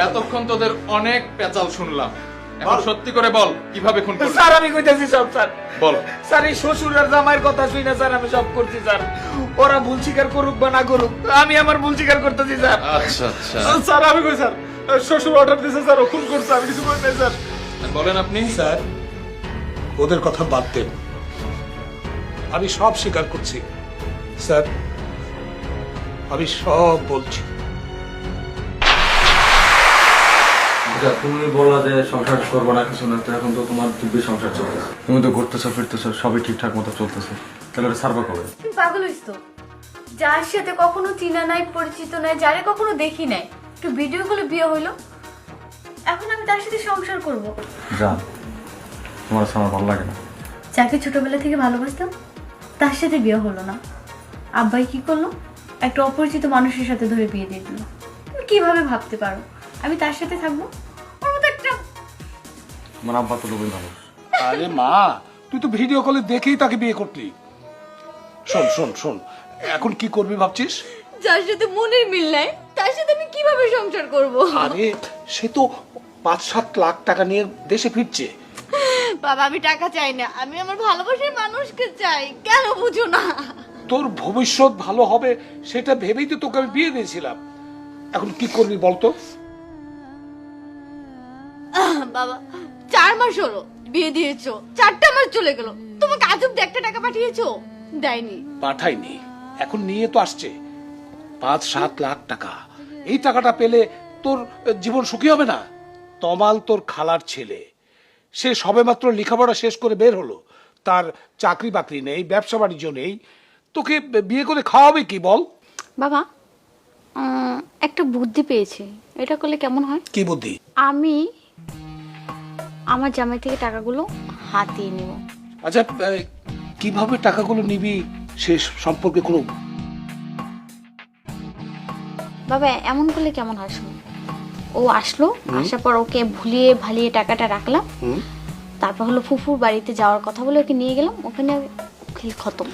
এতক্ষণ তোদের অনেক পেঁচাল শুনলাম, এখন সত্যি করে বল কিভাবে খুন করলি? স্যার আমি কইতাছি সব স্যার। বল। স্যার এই শ্বশুর আর জামাইয়ের কথা শুই না স্যার, আমি সব করছি স্যার। ওরা ভুল স্বীকার করুক বা না করুক, আমি আমার ভুল স্বীকার করতেছি স্যার। আচ্ছা আচ্ছা, স্যার আমি কই স্যার, শ্বশুর অর্ডার দিয়েছে স্যার, ও খুন করছে, আমি কিছু করি নাই স্যার। বলেন আপনি। স্যার ওদের কথা বাদ দেন, আমি সব স্বীকার করছি স্যার, আমি সব বলছি। তুমি বললা যে সংসার করবো না কিছু না, তো এখন তো তোমার দিব্যি সংসার চলতেছে, তুমি তো ঘুরতেছো ফিরতেছো, সবই ঠিকঠাক মতো চলতেছে, তাহলে ওটা সার্ভা কবে? তুমি পাগল হইছ তো? যার সাথে কখনো চিনা নাই, পরিচিত নাই, যারে কখনো দেখি নাই, একটু ভিডিও কলে বিয়ে হইলো, এখন আমি তার সাথে সংসার করব? যা, তোমার আমার ভালো লাগে না। যাকে ছোটবেলা থেকে ভালোবাসতাম তার সাথে বিয়ে হলো না, আব্বাই কি করলো, একটা অপরিচিত মানুষের সাথে ধরে বিয়ে দিয়ে দিল। তুমি কিভাবে ভাবতে পারো আমি তার সাথে থাকবো? ওর মতো একটা আমার আব্বা তো লোভী মানুষ। আরে মা, তুই তো ভিডিও কলে দেখেই তাকে বিয়ে করলি। শোন শোন শোন, এখন কি করবি ভাবছিস? যার সাথে মনের মিল নাই তার সাথে আমি কিভাবে সংসার করব? আরে সে তো 5-7 লাখ টাকা নিয়ে দেশে ফিরছে। বাবা আমি টাকা চাই না, আমি আমার ভালোবাসার মানুষকে চাই, কেন বুঝো না? তোর ভবিষ্যৎ ভালো হবে সেটা ভেবেই তো তোকে আমি বিয়ে দিয়েছিলাম, এখন কি করবি বলতো? বাবা 4 মাস হলো বিয়ে দিয়েছো, 4টা মাস চলে গেল, তোমাকে আজব একটা টাকা পাঠিয়েছো? দেয়নি। পাঠাইনি, এখন নিয়ে তো আসছে 5-7 লাখ টাকা। এই টাকাটা পেলে তোর জীবন সুখী হবে না? তমাল তোর খালার ছেলে, সে সবেমাত্র লেখাপড়া শেষ করে বের হলো, তার চাকরি বাকরি নেই, ব্যবসা বাণিজ্য নেই, তোকে বিয়ে করে খাওয়াবে কি বল? বাবা একটা বুদ্ধি পেয়েছি, এটা করলে কেমন হয়? কি বুদ্ধি? আমি আমার জামাই থেকে টাকাগুলো হাতিয়ে নেব। আচ্ছা কিভাবে টাকাগুলো নিবি সে সম্পর্কে কোনো? বাবা এমন করলে কেমন হয় শুনো, ও আসলো, আসার পর ওকে ভুলিয়ে ভালিয়ে টাকাটা রাখলাম, তারপর হলো ফুফুর বাড়িতে যাওয়ার কথা বলে ওকে নিয়ে গেলাম, ওখানে খতম।